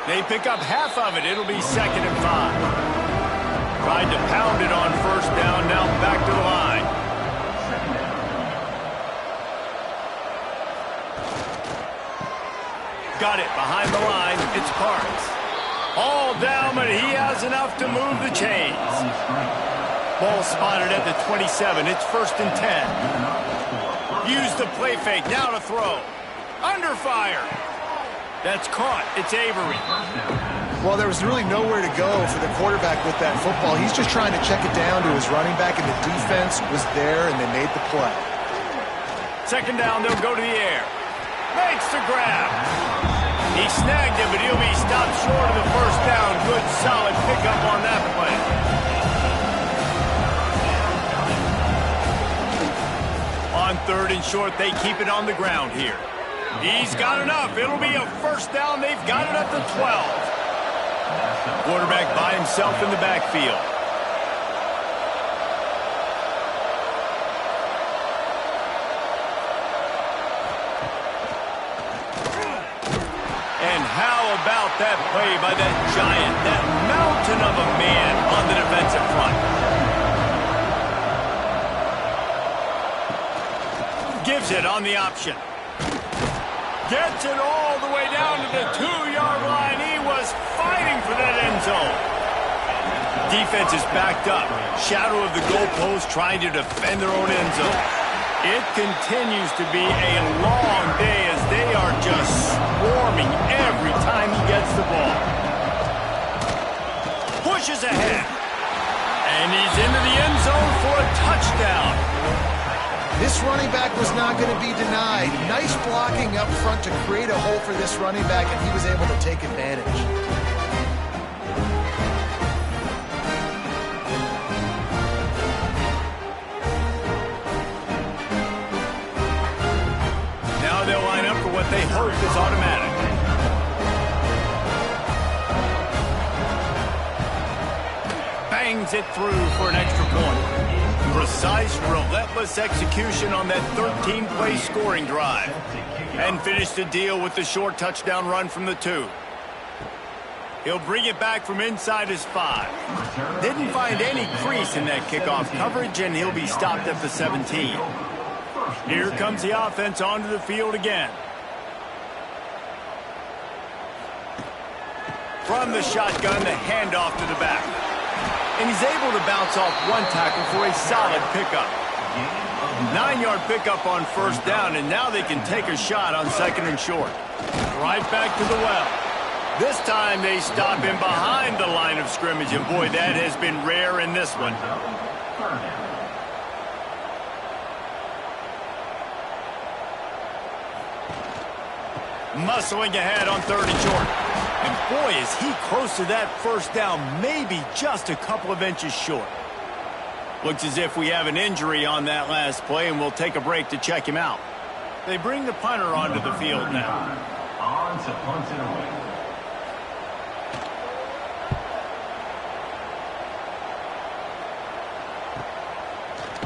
They pick up half of it. It'll be 2nd and 5. Tried to pound it on 1st down. Now back to the line. Got it behind the line. It's Parks. All down, but he has enough to move the chains. Ball spotted at the 27. It's 1st and 10. Use the play fake. Now to throw. Under fire. That's caught. It's Avery. Well, there was really nowhere to go for the quarterback with that football. He's just trying to check it down to his running back, and the defense was there, and they made the play. 2nd down, they'll go to the air. Makes the grab. He snagged it, but he'll be stopped short of the 1st down. Good, solid pickup on that play. On 3rd and short, they keep it on the ground here. He's got enough. It'll be a 1st down. They've got it at the 12. Quarterback by himself in the backfield. And how about that play by that giant, that mountain of a man on the defensive front? Gives it on the option. Gets it all the way down to the 2-yard line. He was fighting for that end zone. Defense is backed up. Shadow of the goalpost trying to defend their own end zone. It continues to be a long day as they are just swarming every time he gets the ball. Pushes ahead. And he's into the end zone for a touchdown. This running back was not going to be denied. Nice blocking up front to create a hole for this running back, and he was able to take advantage. what they hope is automatic. Bangs it through for an extra point. Precise, relentless execution on that 13-play scoring drive. And finished the deal with the short touchdown run from the 2. He'll bring it back from inside his 5. Didn't find any crease in that kickoff coverage, and he'll be stopped at the 17. Here comes the offense onto the field again. From the shotgun, the handoff to the back. And he's able to bounce off one tackle for a solid pickup. 9-yard pickup on first down, and now they can take a shot on 2nd and short. Right back to the well. This time they stop him behind the line of scrimmage, and boy, that has been rare in this one. Muscling ahead on 3rd and short. And boy, is he close to that first down, maybe just a couple of inches short. Looks as if we have an injury on that last play, and we'll take a break to check him out. They bring the punter onto the field now. On to punt it away.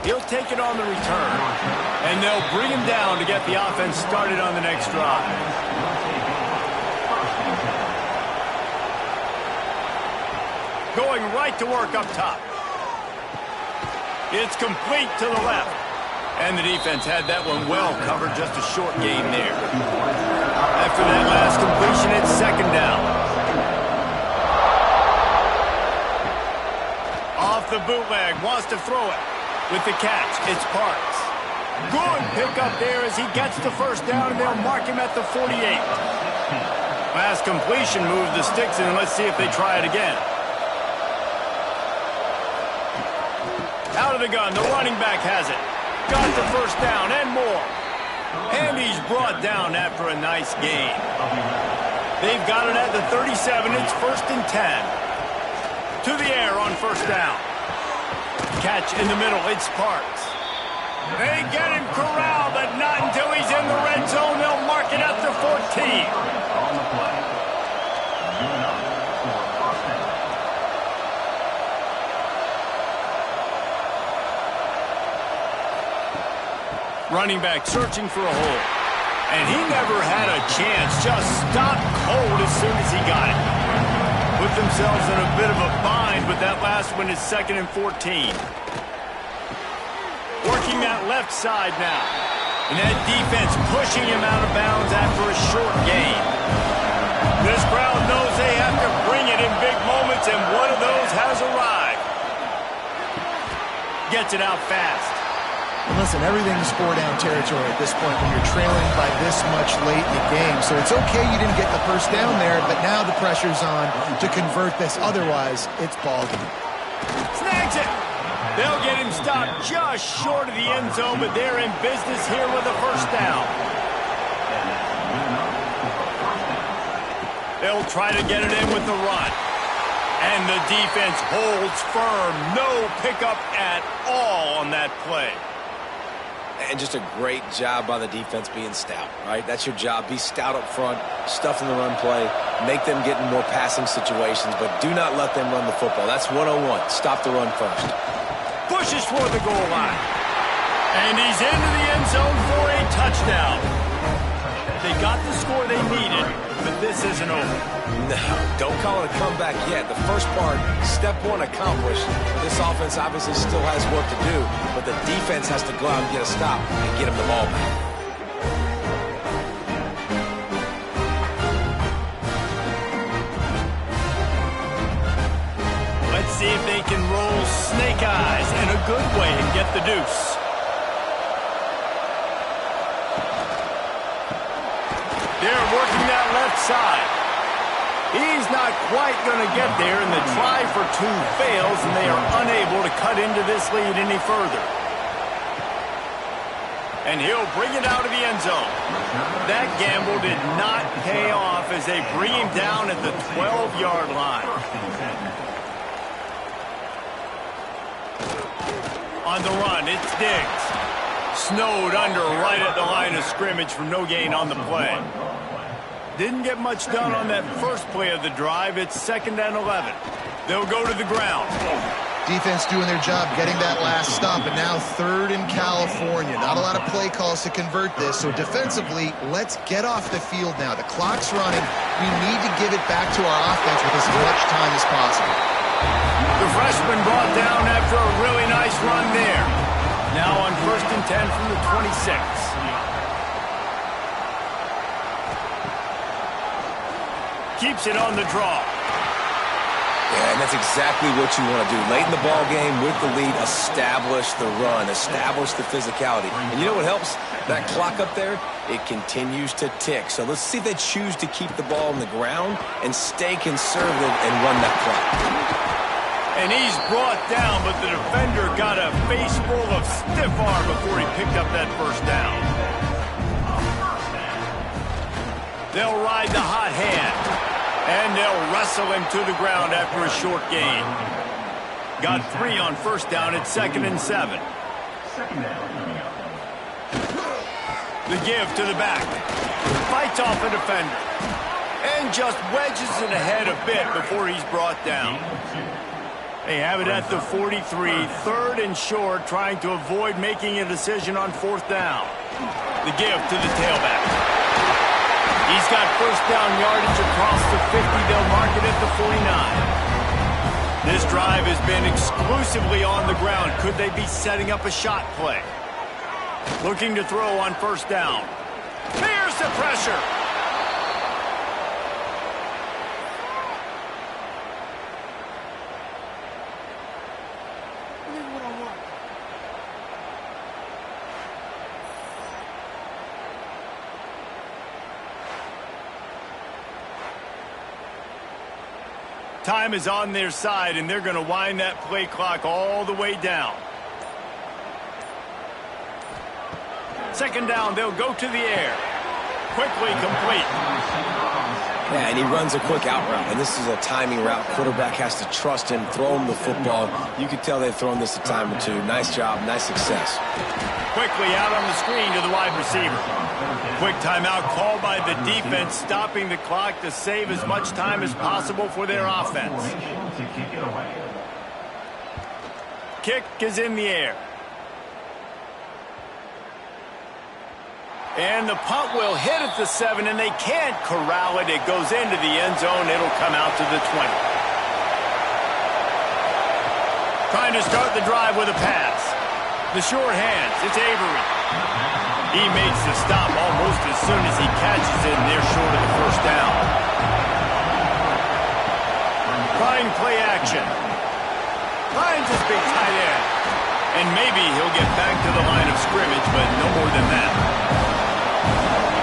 He'll take it on the return, and they'll bring him down to get the offense started on the next drive. Going right to work up top. It's complete to the left. And the defense had that one well covered, just a short gain there. After that last completion, it's 2nd down. Off the bootleg, wants to throw it. With the catch, it's Parks. Good pickup there as he gets the first down, and they'll mark him at the 48. Last completion moved the sticks in. Let's see if they try it again. Out of the gun, the running back has it. Got the first down and more. And he's brought down after a nice gain. They've got it at the 37. It's 1st and 10. To the air on first down. Catch in the middle, it's Parks. They get him corralled, but not until he's in the red zone. They'll mark it at the 14. On the play. Given up for first down. Running back searching for a hole. And he never had a chance, just stopped cold as soon as he got it. Put themselves in a bit of a bind, but that last one is 2nd and 14. Working that left side now. And that defense pushing him out of bounds after a short gain. This crowd knows they have to bring it in big moments, and one of those has arrived. Gets it out fast. Listen, everything's 4-down territory at this point when you're trailing by this much late in the game. So it's okay you didn't get the first down there, but now the pressure's on to convert this. Otherwise, it's ball game. Snags it. They'll get him stopped just short of the end zone, but they're in business here with a first down. They'll try to get it in with the run. And the defense holds firm. No pickup at all on that play. And just a great job by the defense being stout, right? That's your job. Be stout up front, stuff in the run play, make them get in more passing situations, but do not let them run the football. That's 101. Stop the run first. Pushes for the goal line. And he's into the end zone for a touchdown. They got the score they needed, but this isn't over. No, don't call it a comeback yet. The first part, step one accomplished. This offense obviously still has work to do, but the defense has to go out and get a stop and get him the ball back. Let's see if they can roll snake eyes in a good way and get the deuce. They're working that left side. He's not quite going to get there, and the try for 2 fails, and they are unable to cut into this lead any further. And he'll bring it out of the end zone. That gamble did not pay off as they bring him down at the 12-yard line. On the run, it's Diggs. Snowed under right at the line of scrimmage for no gain on the play. Didn't get much done on that first play of the drive. It's 2nd and 11. They'll go to the ground. Defense doing their job, getting that last stop, and now 3rd in California. Not a lot of play calls to convert this, so defensively, let's get off the field now. The clock's running. We need to give it back to our offense with as much time as possible. The freshman brought down after a really nice run there. Now on 1st and 10 from the 26. Keeps it on the draw. Yeah, and that's exactly what you want to do. Late in the ball game with the lead, establish the run, establish the physicality. And you know what helps? That clock up there, it continues to tick. So let's see if they choose to keep the ball on the ground and stay conservative and run that clock. And he's brought down, but the defender got a face full of stiff arm before he picked up that 1st down. They'll ride the hot hand. And they'll wrestle him to the ground after a short gain. Got 3 on 1st down at 2nd and 7. The give to the back. Fights off a defender. And just wedges it ahead a bit before he's brought down. They have it at the 43, 3rd and short, trying to avoid making a decision on 4th down. The give to the tailback. He's got 1st down yardage across the 50. They'll mark it at the 49. This drive has been exclusively on the ground. Could they be setting up a shot play? Looking to throw on 1st down. Here's the pressure. Time is on their side, and they're going to wind that play clock all the way down. 2nd down, they'll go to the air. Quickly complete. Yeah, and he runs a quick out route, and this is a timing route. Quarterback has to trust him, throw him the football. You can tell they've thrown this a time or two. Nice job, nice success. Quickly out on the screen to the wide receiver. Quick timeout called by the defense, stopping the clock to save as much time as possible for their offense. Kick is in the air. And the punt will hit at the 7, and they can't corral it. It goes into the end zone. It'll come out to the 20. Trying to start the drive with a pass. The short hands, it's Avery. He makes the stop almost as soon as he catches it, and they're short of the 1st down. Trying play action. Finds his big tight end. And maybe he'll get back to the line of scrimmage, but no more than that.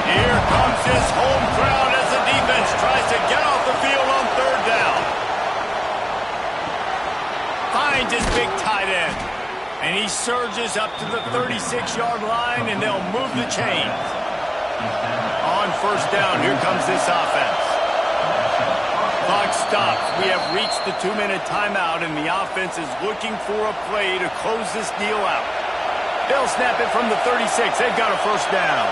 Here comes his home crowd as the defense tries to get off the field on 3rd down. Finds his big tight end. And he surges up to the 36-yard line, and they'll move the chains. On 1st down, here comes this offense. Clock stops. We have reached the 2-minute timeout, and the offense is looking for a play to close this deal out. They'll snap it from the 36. They've got a 1st down.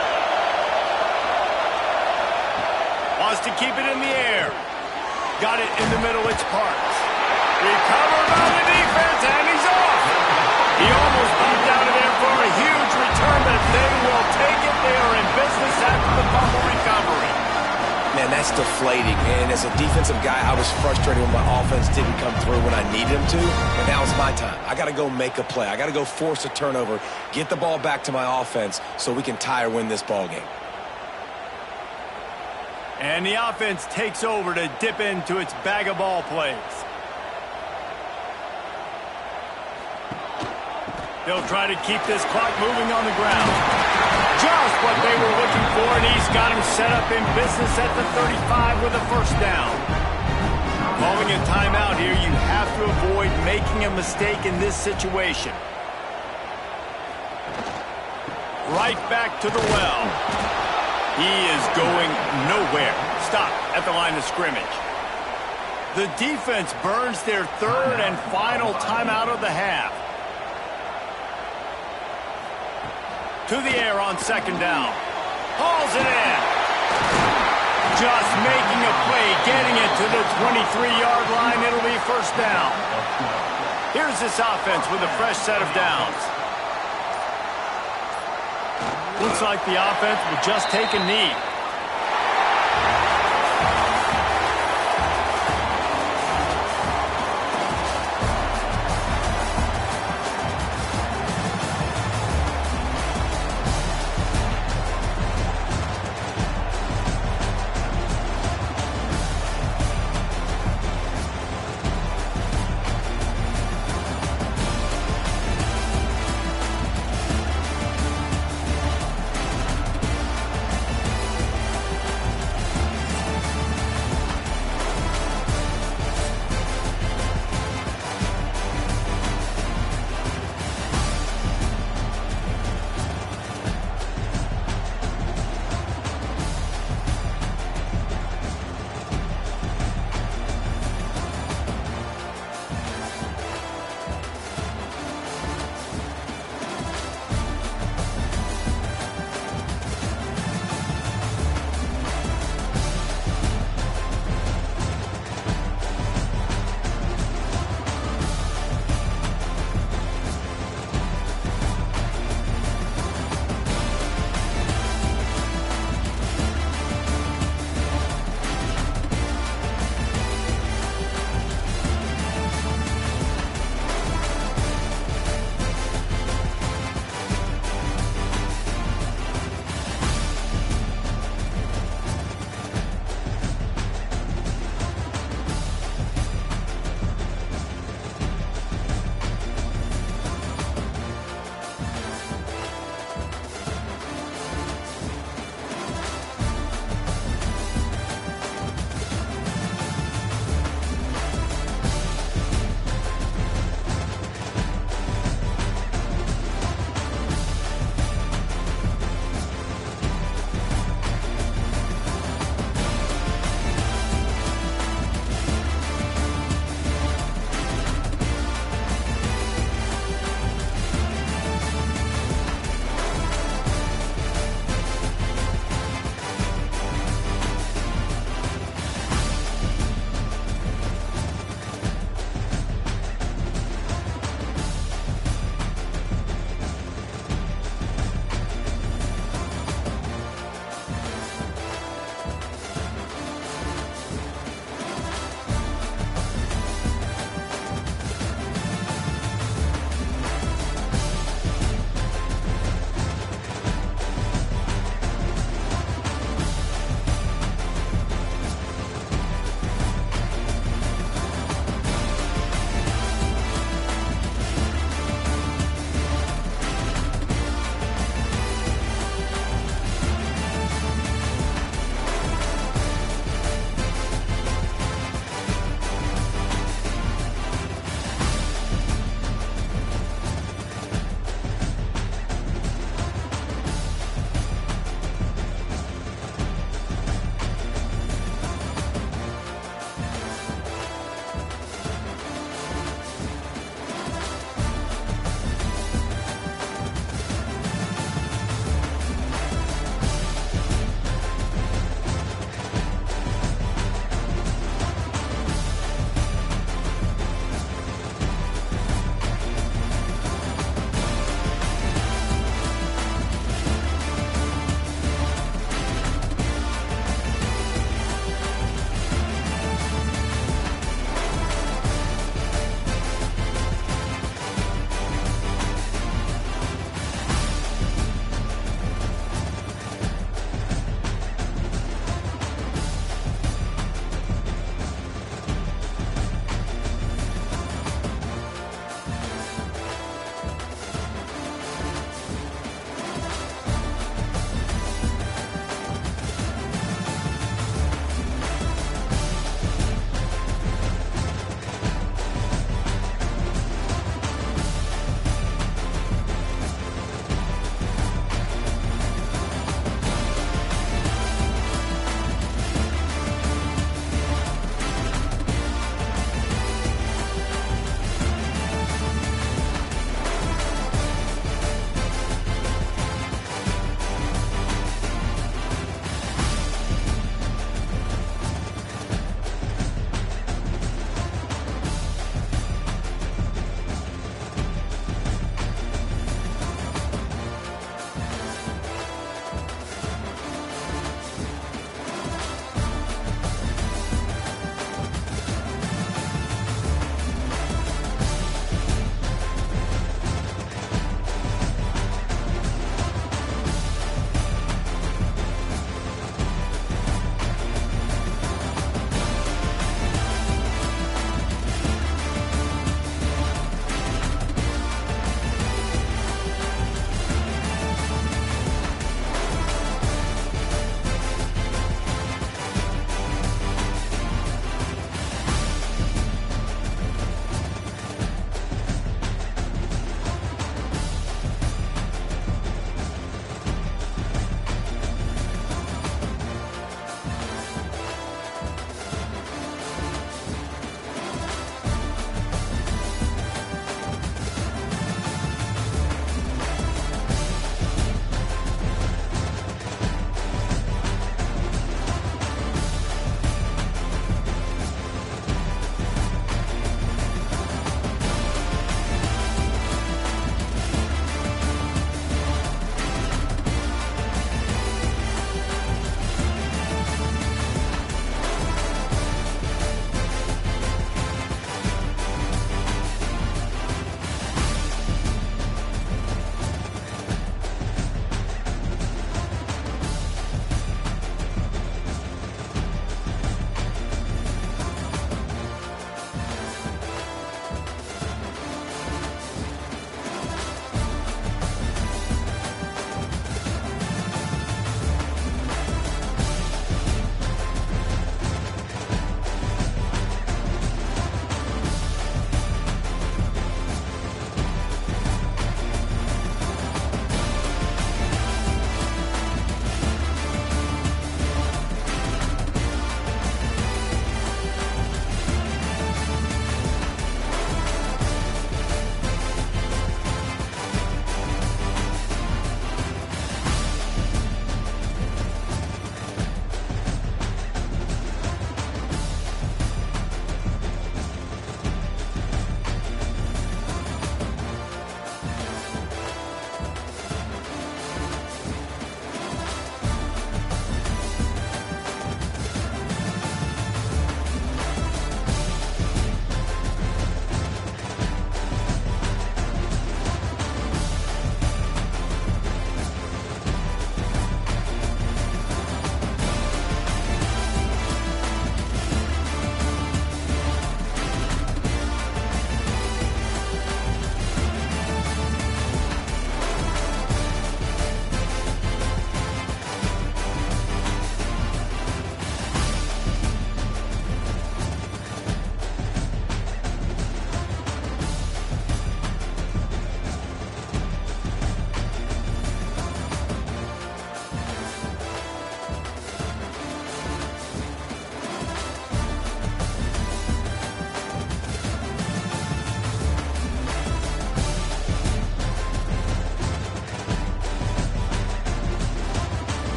Wants to keep it in the air. Got it in the middle. It's Parks. Recovered by the defense, and he's off. He almost popped out of there for a huge return, but they will take it. They are in business after the fumble recovery. Man, that's deflating. And as a defensive guy, I was frustrated when my offense didn't come through when I needed him to. And now it's my time. I got to go make a play. I got to go force a turnover, get the ball back to my offense so we can tie or win this ball game. And the offense takes over to dip into its bag of ball plays. They'll try to keep this clock moving on the ground. Just what they were looking for, and he's got him set up in business at the 35 with a 1st down. Calling a timeout here, you have to avoid making a mistake in this situation. Right back to the well. He is going nowhere. Stop at the line of scrimmage. The defense burns their 3rd and final timeout of the half. To the air on second down. Hauls it in. Just making a play, getting it to the 23-yard line. It'll be first down. Here's this offense with a fresh set of downs. Looks like the offense will just take a knee.